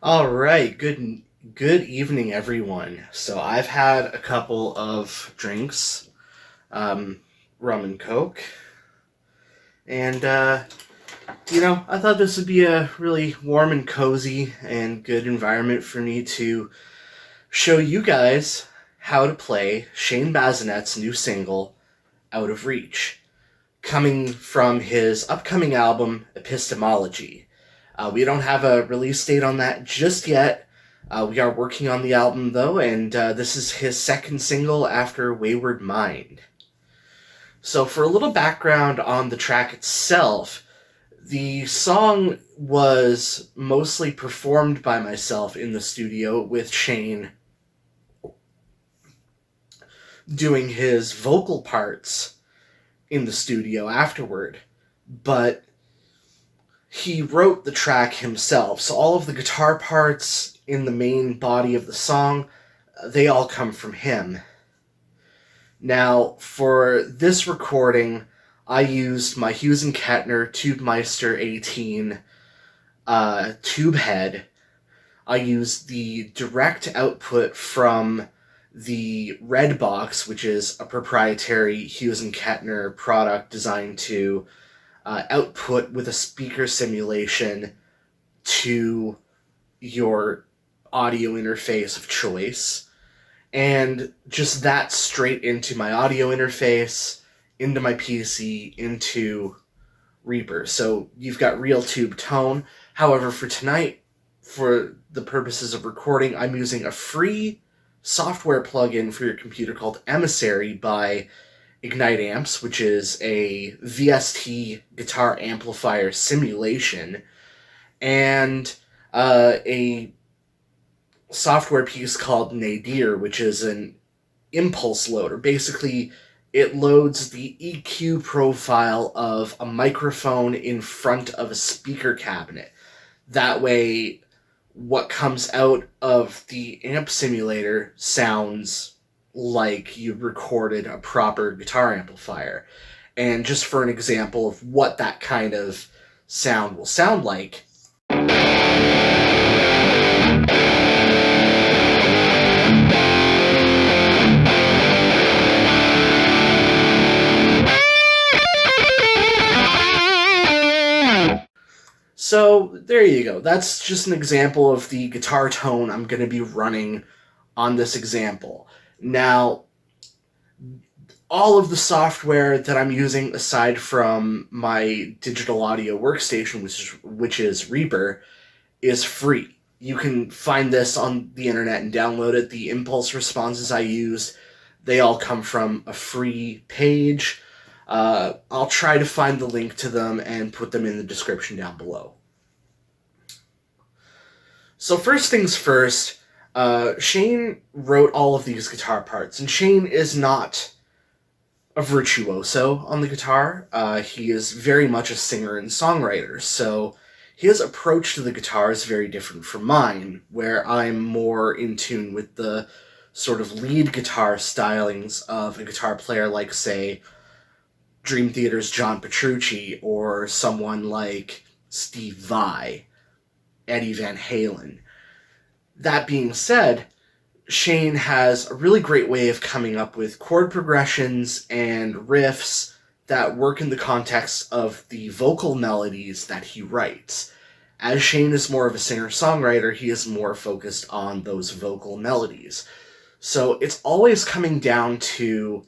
All right, good evening, everyone. So I've had a couple of drinks, um, rum and coke, and I thought this would be a really warm and cozy and good environment for me to show you guys how to play Shane Bazinet's new single, "Out of Reach," coming from his upcoming album, Epistemology. We don't have a release date on that just yet. We are working on the album, though, and this is his second single after Wayward Mind. So, for a little background on the track itself, the song was mostly performed by myself in the studio, with Shane doing his vocal parts in the studio afterward. But he wrote the track himself, so all of the guitar parts in the main body of the song, they all come from him. Now, for this recording, I used my Hughes & Kettner Tubemeister 18 tube head. I used the direct output from the Red Box, which is a proprietary Hughes & Kettner product designed to output with a speaker simulation to your audio interface of choice. And just that straight into my audio interface, into my PC, into Reaper. So you've got real tube tone. However, for tonight, for the purposes of recording, I'm using a free software plugin for your computer called Emissary by Ignite Amps, which is a VST guitar amplifier simulation, and a software piece called Nadir, which is an impulse loader. Basically, it loads the EQ profile of a microphone in front of a speaker cabinet. That way, what comes out of the amp simulator sounds like you recorded a proper guitar amplifier. And just for an example of what that kind of sound will sound like, so there you go. That's just an example of the guitar tone I'm going to be running on this example. Now, all of the software that I'm using, aside from my digital audio workstation, which is Reaper, is free. You can find this on the internet and download it. The impulse responses I used, they all come from a free page. I'll try to find the link to them and put them in the description down below. So first things first, Shane wrote all of these guitar parts, and Shane is not a virtuoso on the guitar. He is very much a singer and songwriter, so his approach to the guitar is very different from mine, where I'm more in tune with the sort of lead guitar stylings of a guitar player like, say, Dream Theater's John Petrucci, or someone like Steve Vai, Eddie Van Halen. That being said, Shane has a really great way of coming up with chord progressions and riffs that work in the context of the vocal melodies that he writes. As Shane is more of a singer-songwriter, he is more focused on those vocal melodies. So it's always coming down to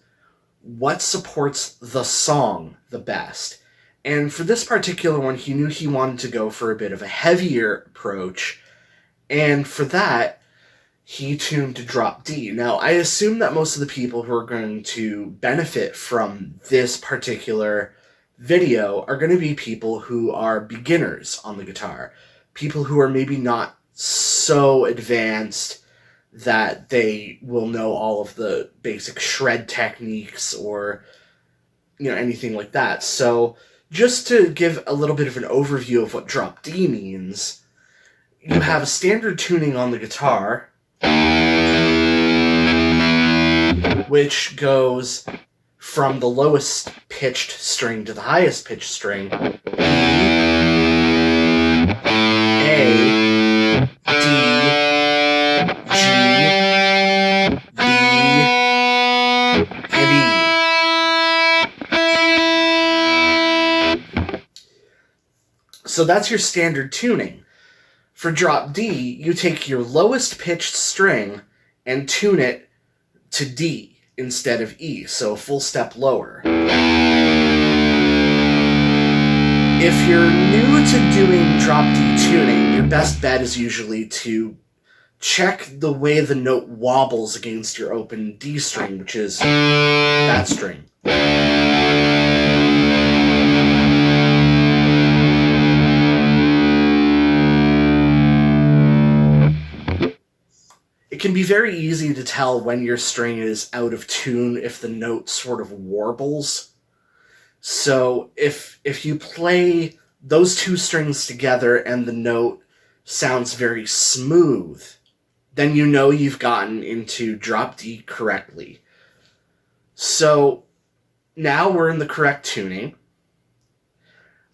what supports the song the best. And for this particular one, he knew he wanted to go for a bit of a heavier approach, and for that, he tuned to drop D. Now, I assume that most of the people who are going to benefit from this particular video are going to be people who are beginners on the guitar. People who are maybe not so advanced that they will know all of the basic shred techniques or, anything like that. So, just to give a little bit of an overview of what drop D means, you have a standard tuning on the guitar, which goes from the lowest pitched string to the highest pitched string, A, D, So that's your standard tuning. For drop D, you take your lowest pitched string and tune it to D instead of E, so a full step lower. If you're new to doing drop D tuning, your best bet is usually to check the way the note wobbles against your open D string, which is that string. It can be very easy to tell when your string is out of tune if the note sort of warbles. So if you play those two strings together and the note sounds very smooth, then you know you've gotten into drop D correctly. So now we're in the correct tuning.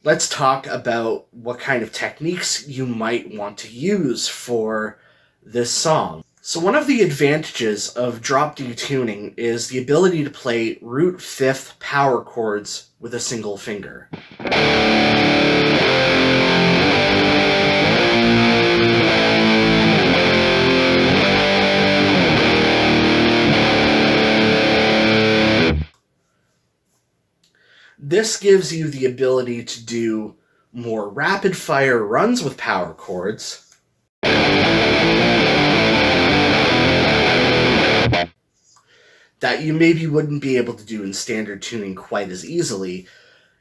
Let's talk about what kind of techniques you might want to use for this song. So one of the advantages of drop D tuning is the ability to play root fifth power chords with a single finger. This gives you the ability to do more rapid-fire runs with power chords, that you maybe wouldn't be able to do in standard tuning quite as easily.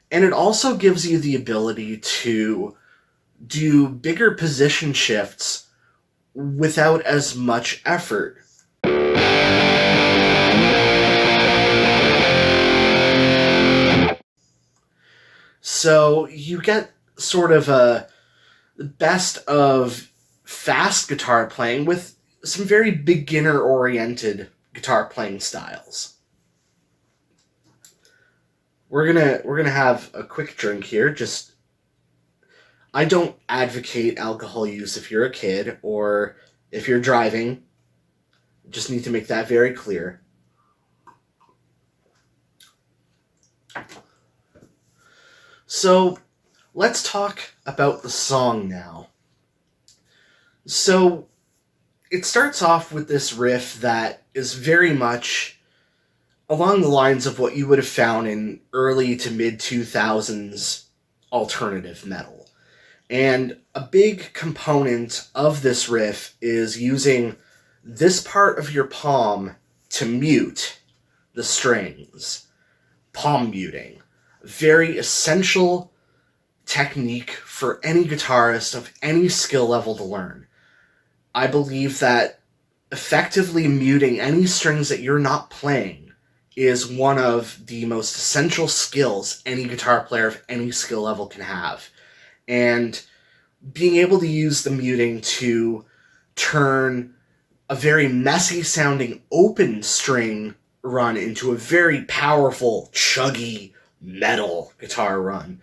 And it also gives you the ability to do bigger position shifts without as much effort. So you get sort of the best of fast guitar playing with some very beginner-oriented guitar playing styles. We're gonna have a quick drink here. I don't advocate alcohol use if you're a kid or if you're driving. Just need to make that very clear. So let's talk about the song now. So it starts off with this riff that is very much along the lines of what you would have found in early to mid-2000s alternative metal. And a big component of this riff is using this part of your palm to mute the strings. Palm muting. Very essential technique for any guitarist of any skill level to learn. I believe that effectively muting any strings that you're not playing is one of the most essential skills any guitar player of any skill level can have. And being able to use the muting to turn a very messy sounding open string run into a very powerful, chuggy metal guitar run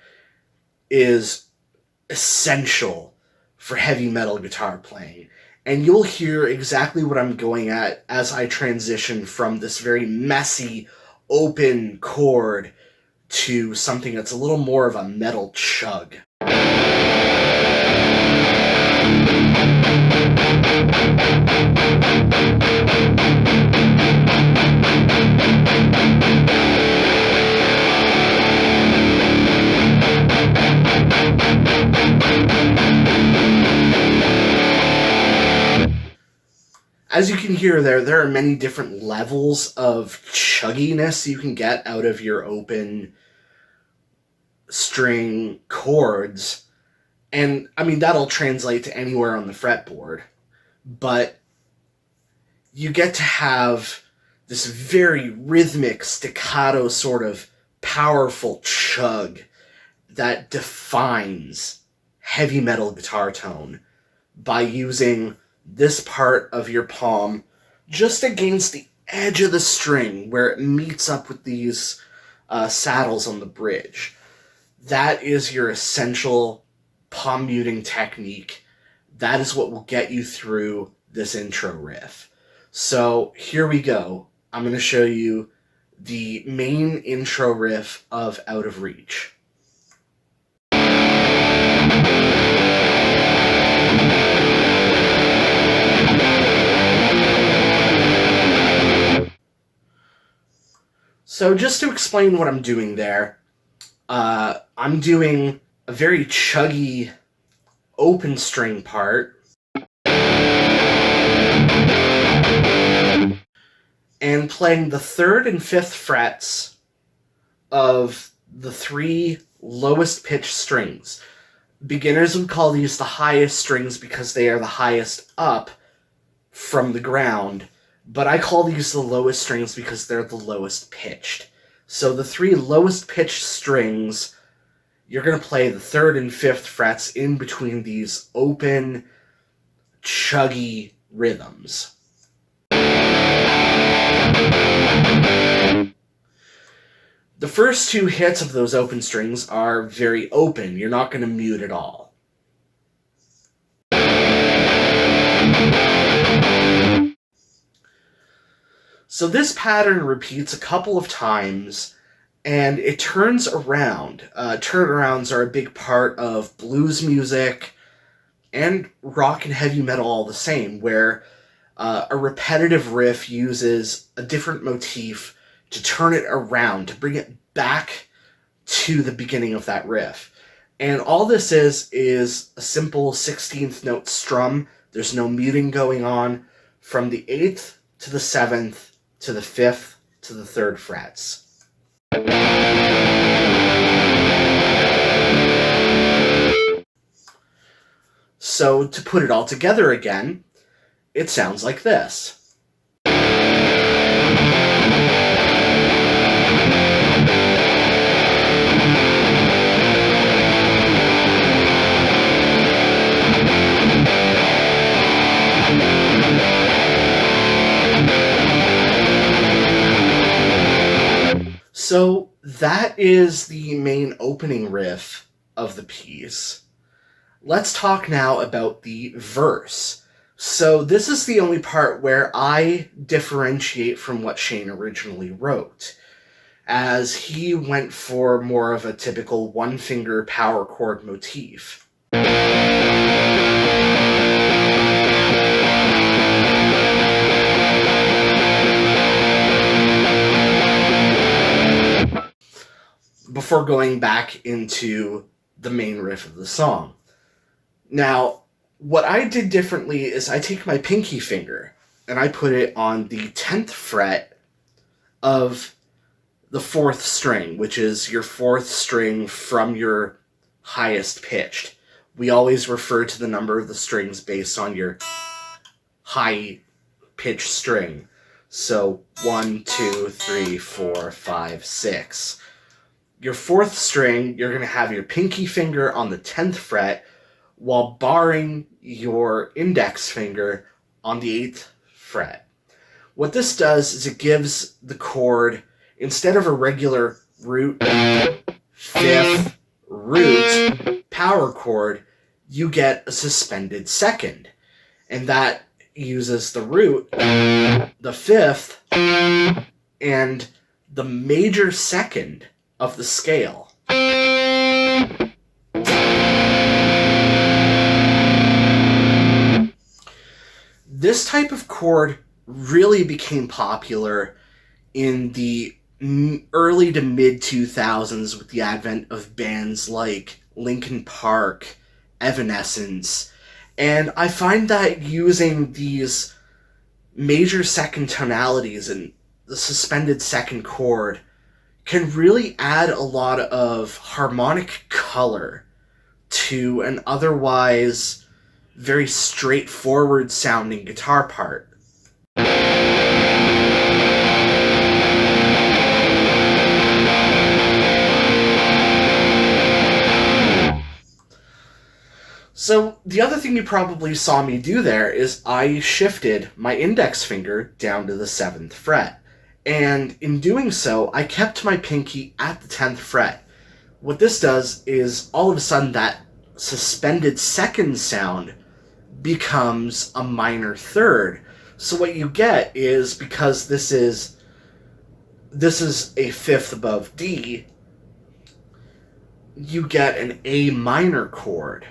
is essential for heavy metal guitar playing. And you'll hear exactly what I'm going at as I transition from this very messy, open chord to something that's a little more of a metal chug. As you can hear there are many different levels of chugginess you can get out of your open string chords. And, I mean, that'll translate to anywhere on the fretboard. But you get to have this very rhythmic, staccato sort of powerful chug that defines heavy metal guitar tone by using this part of your palm just against the edge of the string where it meets up with these saddles on the bridge. That is your essential palm muting technique. That is what will get you through this intro riff. So here we go. I'm going to show you the main intro riff of Out of Reach. So just to explain what I'm doing there, I'm doing a very chuggy open string part, and playing the 3rd and 5th frets of the 3 lowest pitched strings. Beginners would call these the highest strings because they are the highest up from the ground, but I call these the lowest strings because they're the lowest pitched. So the 3 lowest pitched strings, you're going to play the 3rd and 5th frets in between these open, chuggy rhythms. The first 2 hits of those open strings are very open. You're not going to mute at all. So this pattern repeats a couple of times, and it turns around. Turnarounds are a big part of blues music and rock and heavy metal all the same, where a repetitive riff uses a different motif to turn it around, to bring it back to the beginning of that riff. And all this is a simple 16th note strum. There's no muting going on from the 8th to the 7th to the 5th to the 3rd frets. So to put it all together again, it sounds like this. So that is the main opening riff of the piece. Let's talk now about the verse. So this is the only part where I differentiate from what Shane originally wrote, as he went for more of a typical one-finger power chord motif. Before going back into the main riff of the song. Now, what I did differently is I take my pinky finger and I put it on the 10th fret of the 4th string, which is your 4th string from your highest pitched. We always refer to the number of the strings based on your high pitched string. So 1, 2, 3, 4, 5, 6. Your 4th string, you're going to have your pinky finger on the 10th fret while barring your index finger on the 8th fret. What this does is it gives the chord, instead of a regular root, 5th, root, power chord, you get a suspended second. And that uses the root, the 5th, and the major second of the scale. This type of chord really became popular in the early to mid 2000s with the advent of bands like Linkin Park, Evanescence, and I find that using these major second tonalities and the suspended second chord can really add a lot of harmonic color to an otherwise very straightforward sounding guitar part. So the other thing you probably saw me do there is I shifted my index finger down to the 7th fret. And in doing so, I kept my pinky at the 10th fret. What this does is all of a sudden that suspended second sound becomes a minor third. So what you get is, because this is a 5th above D, you get an A minor chord.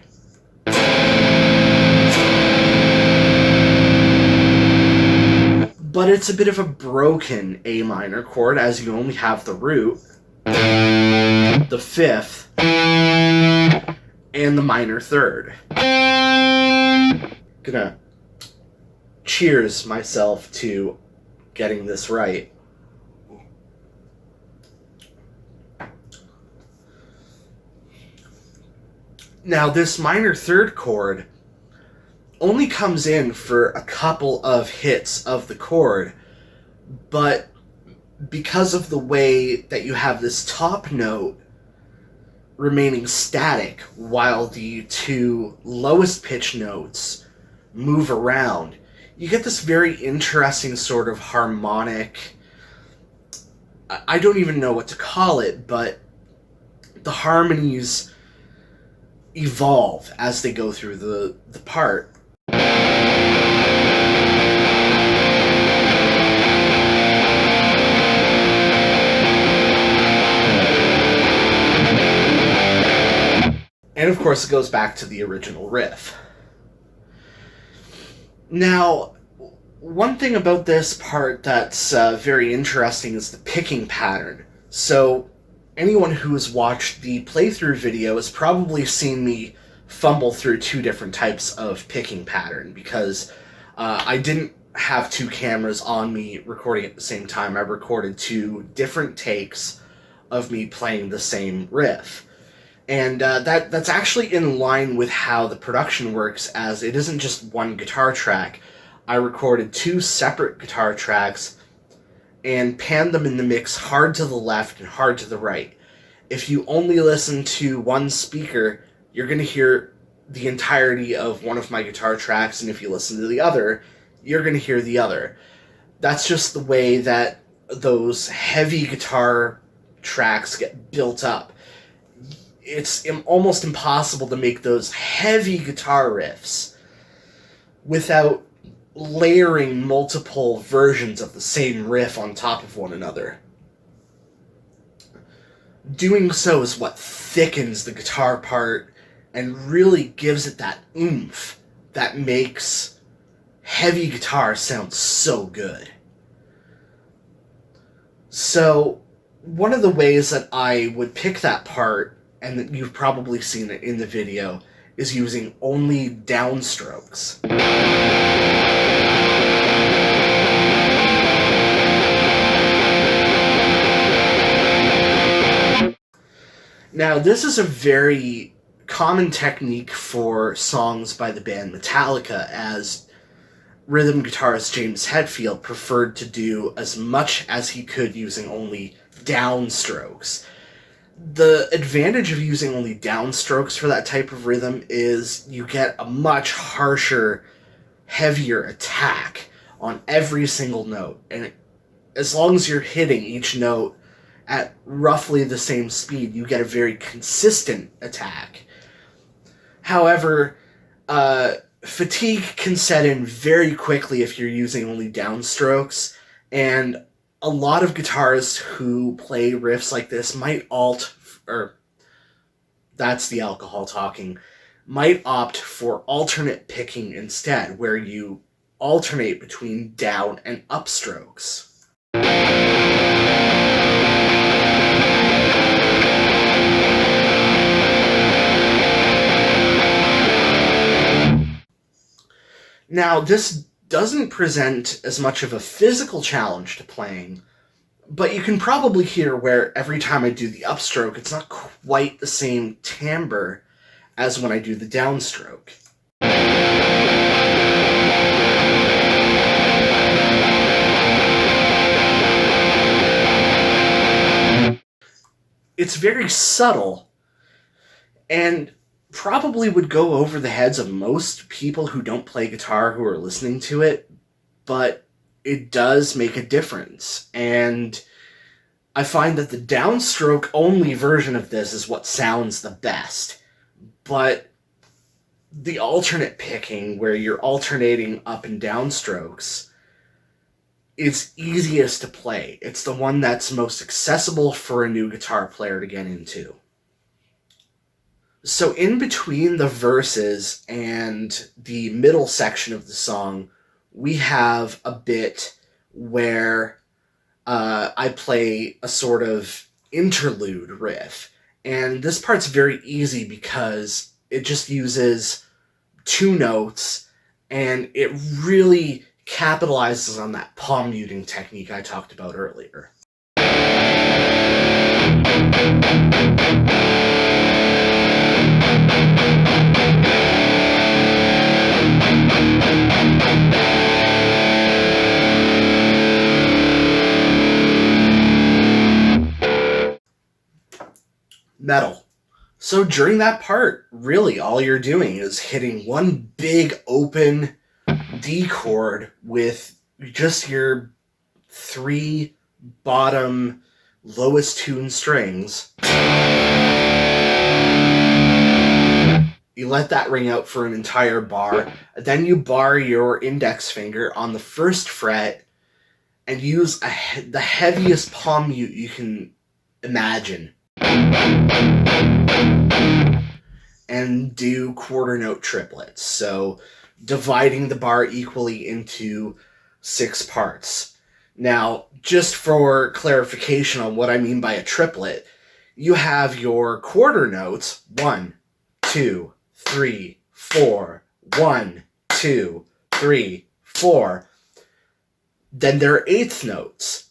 But it's a bit of a broken A minor chord, as you only have the root, the fifth, and the minor third. Gonna cheers myself to getting this right. Now, this minor third chord only comes in for a couple of hits of the chord, but because of the way that you have this top note remaining static while the two lowest pitch notes move around, you get this very interesting sort of harmonic, I don't even know what to call it, but the harmonies evolve as they go through the part. And of course, it goes back to the original riff. Now, one thing about this part that's very interesting is the picking pattern. So, anyone who has watched the playthrough video has probably seen me fumble through two different types of picking pattern, because I didn't have two cameras on me recording at the same time. I recorded two different takes of me playing the same riff. And that's actually in line with how the production works, as it isn't just one guitar track. I recorded two separate guitar tracks and panned them in the mix hard to the left and hard to the right. If you only listen to one speaker, you're going to hear the entirety of one of my guitar tracks, and if you listen to the other, you're going to hear the other. That's just the way that those heavy guitar tracks get built up. It's almost impossible to make those heavy guitar riffs without layering multiple versions of the same riff on top of one another. Doing so is what thickens the guitar part and really gives it that oomph that makes heavy guitar sound so good. So, one of the ways that I would pick that part, and that you've probably seen it in the video, is using only downstrokes. Now, this is a very common technique for songs by the band Metallica, as rhythm guitarist James Hetfield preferred to do as much as he could using only downstrokes. The advantage of using only downstrokes for that type of rhythm is you get a much harsher, heavier attack on every single note. And as long as you're hitting each note at roughly the same speed, you get a very consistent attack. However, fatigue can set in very quickly if you're using only downstrokes, and a lot of guitarists who play riffs like this might that's the alcohol talking, might opt for alternate picking instead, where you alternate between down and upstrokes. Now, this doesn't present as much of a physical challenge to playing, but you can probably hear where every time I do the upstroke, it's not quite the same timbre as when I do the downstroke. It's very subtle, and probably would go over the heads of most people who don't play guitar who are listening to it, but it does make a difference. And I find that the downstroke only version of this is what sounds the best. But the alternate picking, where you're alternating up and down strokes, is easiest to play. It's the one that's most accessible for a new guitar player to get into. So in between the verses and the middle section of the song, we have a bit where I play a sort of interlude riff. And this part's very easy because it just uses two notes, and it really capitalizes on that palm muting technique I talked about earlier. Metal. So during that part, really all you're doing is hitting one big open D chord with just your three bottom lowest tuned strings. You let that ring out for an entire bar. Then you bar your index finger on the first fret and use the heaviest palm mute you can imagine. And do quarter note triplets. So dividing the bar equally into 6 parts. Now, just for clarification on what I mean by a triplet, you have your quarter notes 1, 2, 3, 4, 1, 2, 3, 4. Then there are eighth notes.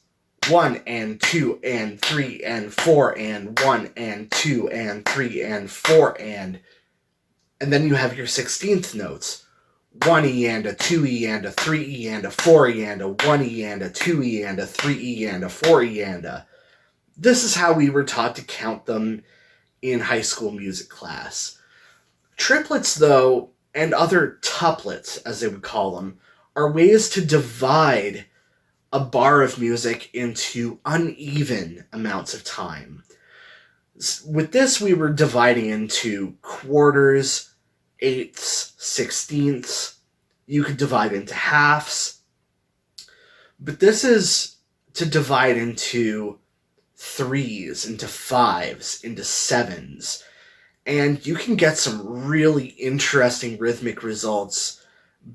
1 and 2 and 3 and 4 and 1 and 2 and 3 and 4 and then you have your 16th notes. 1E and a 2E and a 3E and a 4E and a 1E and a 2E and a 3E and a 4E and a... This is how we were taught to count them in high school music class. Triplets, though, and other tuplets, as they would call them, are ways to divide a bar of music into uneven amounts of time. With this, we were dividing into quarters, eighths, sixteenths. You could divide into halves. But this is to divide into threes, into fives, into sevens. And you can get some really interesting rhythmic results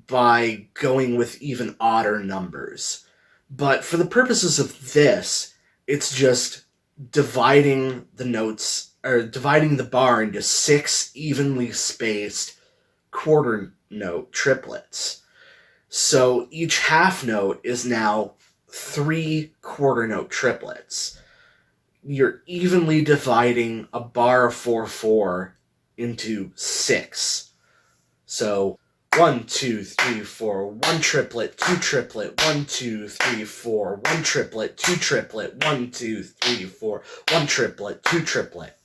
by going with even odder numbers. But for the purposes of this, it's just dividing the notes, or dividing the bar into 6 evenly spaced quarter note triplets. So each half note is now 3 quarter note triplets. You're evenly dividing a bar of 4/4 into 6. So 1, 2, 3, 4, 1 triplet, 2 triplet, 1, 2, 3, 4, 1 triplet, 2 triplet, 1, 2, 3, 4, 1 triplet, 2 triplet.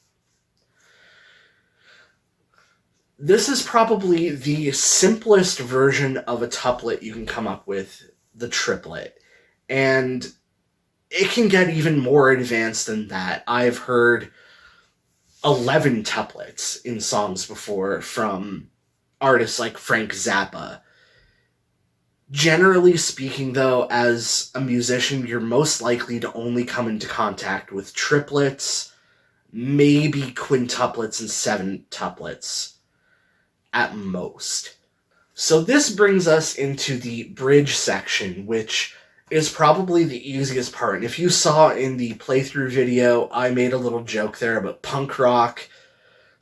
This is probably the simplest version of a tuplet you can come up with, the triplet. And it can get even more advanced than that. I've heard 11 tuplets in songs before from artists like Frank Zappa. Generally speaking, though, as a musician, you're most likely to only come into contact with triplets, maybe quintuplets and septuplets at most. So this brings us into the bridge section, which is probably the easiest part. And if you saw in the playthrough video, I made a little joke there about punk rock,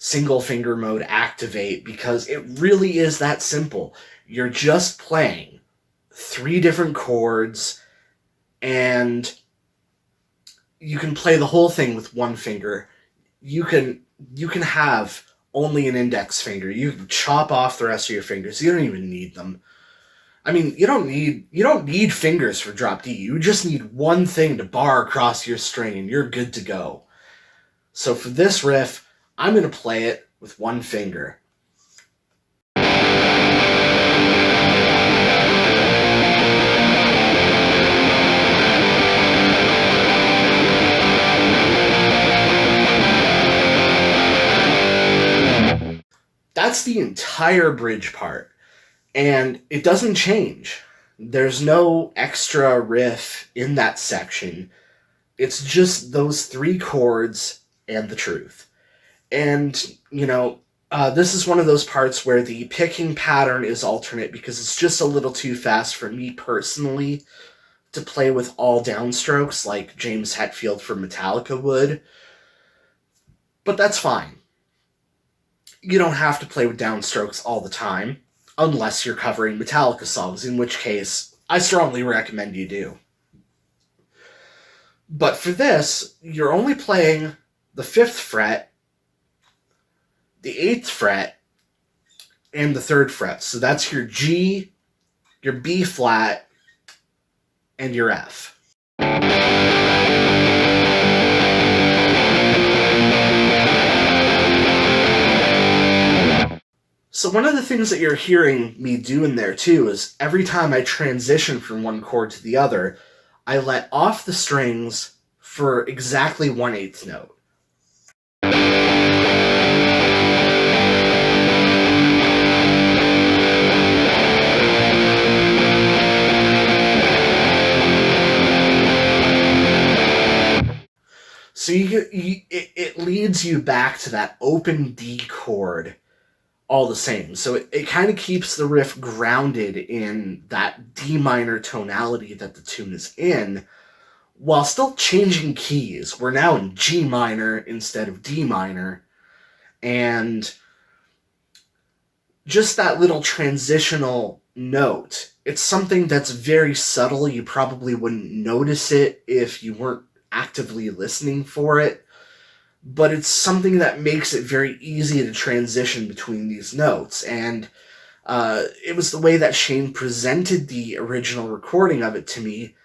single finger mode activate, because it really is that simple. You're just playing 3 different chords, and you can play the whole thing with one finger. You can have only an index finger. You can chop off the rest of your fingers. You don't even need them. I mean, you don't need fingers for drop D. You just need one thing to bar across your string and you're good to go. So for this riff, I'm going to play it with one finger. That's the entire bridge part, and it doesn't change. There's no extra riff in that section. It's just those 3 chords and the truth. And, this is one of those parts where the picking pattern is alternate because it's just a little too fast for me personally to play with all downstrokes like James Hetfield from Metallica would. But that's fine. You don't have to play with downstrokes all the time, unless you're covering Metallica songs, in which case I strongly recommend you do. But for this, you're only playing the 5th fret, the 8th fret, and the 3rd fret. So that's your G, your B flat, and your F. So one of the things that you're hearing me do in there too is every time I transition from one chord to the other, I let off the strings for exactly 1/8 note. So it leads you back to that open D chord all the same. So it kind of keeps the riff grounded in that D minor tonality that the tune is in, while still changing keys. We're now in G minor instead of D minor, and just that little transitional note, it's something that's very subtle. You probably wouldn't notice it if you weren't actively listening for it, but it's something that makes it very easy to transition between these notes. And it was the way that Shane presented the original recording of it to me.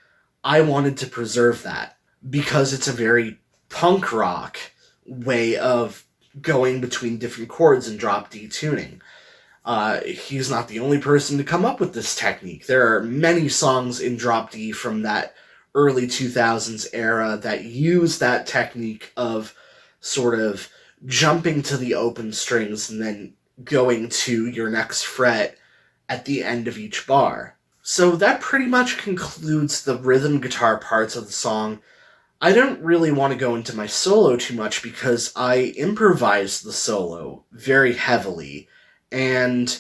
I wanted to preserve that because it's a very punk rock way of going between different chords and drop D tuning. He's not the only person to come up with this technique. There are many songs in drop D from that early 2000s era that use that technique of sort of jumping to the open strings and then going to your next fret at the end of each bar. So that pretty much concludes the rhythm guitar parts of the song. I don't really want to go into my solo too much because I improvised the solo very heavily, and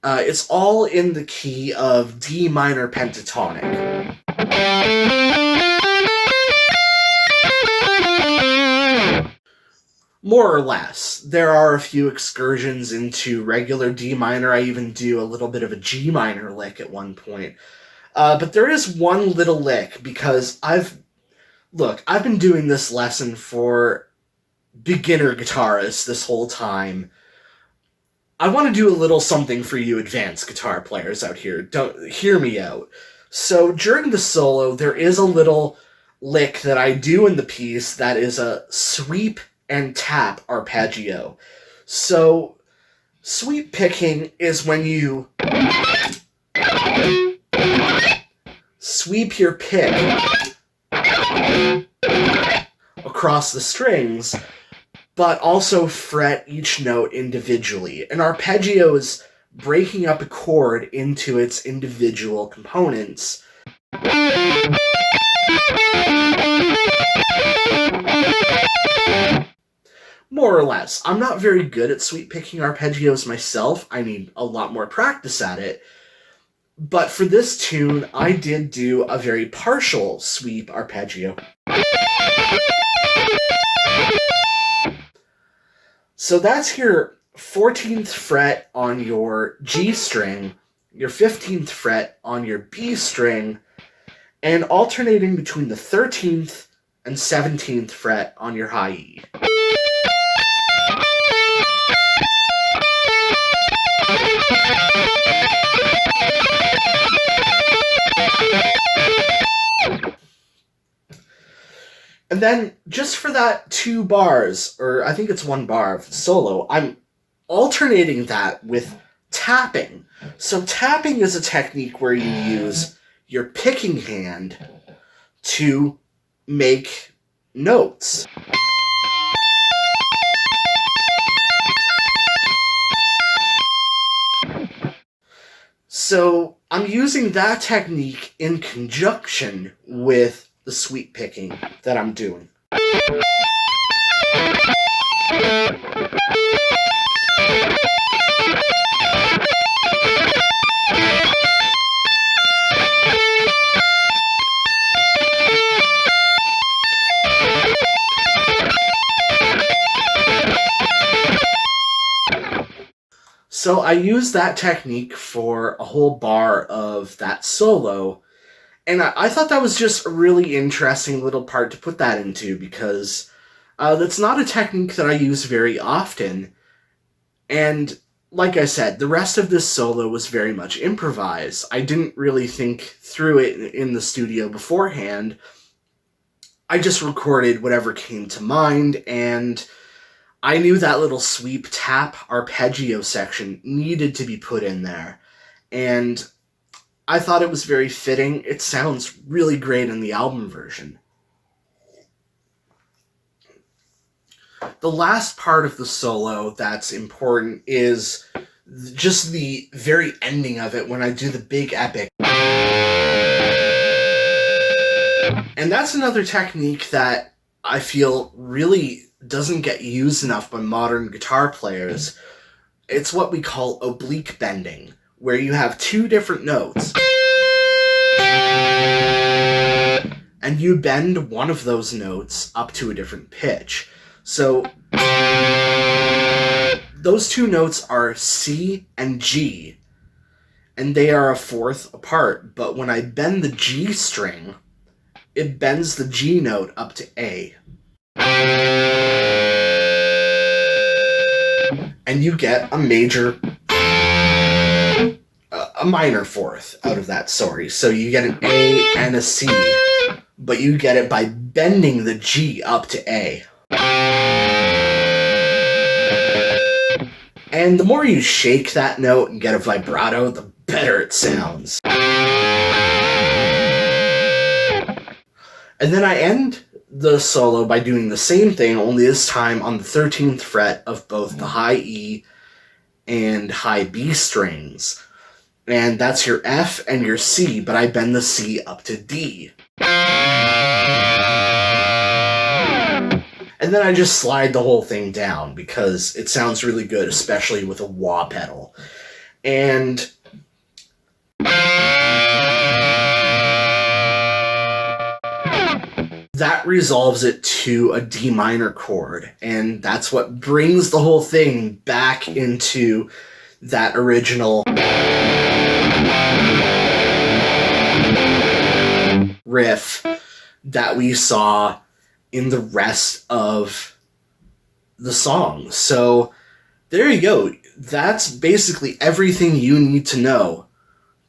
it's all in the key of D minor pentatonic. More or less. There are a few excursions into regular D minor. I even do a little bit of a G minor lick at one point. But there is one little lick, because I've been doing this lesson for beginner guitarists this whole time. I want to do a little something for you advanced guitar players out here. Don't hear me out. So during the solo, there is a little lick that I do in the piece that is a sweep and tap arpeggio. So sweep picking is when you sweep your pick across the strings, but also fret each note individually. An arpeggio is breaking up a chord into its individual components. More or less. I'm not very good at sweep picking arpeggios myself. I need a lot more practice at it. But for this tune, I did do a very partial sweep arpeggio. So that's your 14th fret on your G string, your 15th fret on your B string, and alternating between the 13th and 17th fret on your high E. And then, just for that 2 bars, or I think it's 1 bar of the solo, I'm alternating that with tapping. So tapping is a technique where you use your picking hand to make notes. So I'm using that technique in conjunction with the sweep picking that I'm doing. So I used that technique for a whole bar of that solo, and I thought that was just a really interesting little part to put that into, because that's not a technique that I use very often. And like I said, the rest of this solo was very much improvised. I didn't really think through it in the studio beforehand. I just recorded whatever came to mind, and I knew that little sweep tap arpeggio section needed to be put in there. And I thought it was very fitting. It sounds really great in the album version. The last part of the solo that's important is just the very ending of it when I do the big epic. And that's another technique that I feel really doesn't get used enough by modern guitar players. It's what we call oblique bending, where you have two different notes, and you bend one of those notes up to a different pitch. So those two notes are C and G, and they are a fourth apart, but when I bend the G string, it bends the G note up to A. And you get a major, a minor fourth out of that, sorry. So you get an A and a C, but you get it by bending the G up to A. And the more you shake that note and get a vibrato, the better it sounds. And then I end the solo by doing the same thing, only this time on the 13th fret of both the high E and high B strings. And that's your F and your C, but I bend the C up to D. And then I just slide the whole thing down because it sounds really good, especially with a wah pedal. And that resolves it to a D minor chord, and that's what brings the whole thing back into that original riff that we saw in the rest of the song. So there you go. That's basically everything you need to know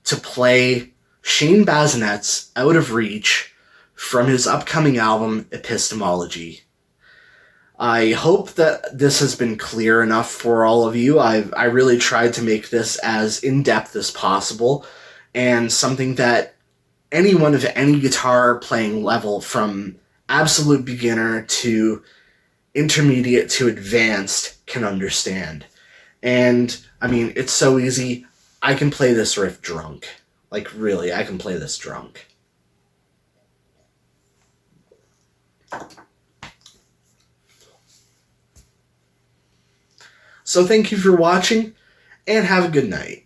to play Shane Bazinet's Out of Reach from his upcoming album, Epistemology. I hope that this has been clear enough for all of you. I really tried to make this as in-depth as possible, and something that anyone of any guitar playing level, from absolute beginner to intermediate to advanced, can understand. And, I mean, it's so easy. I can play this riff drunk. Like, really, I can play this drunk. So thank you for watching, and have a good night.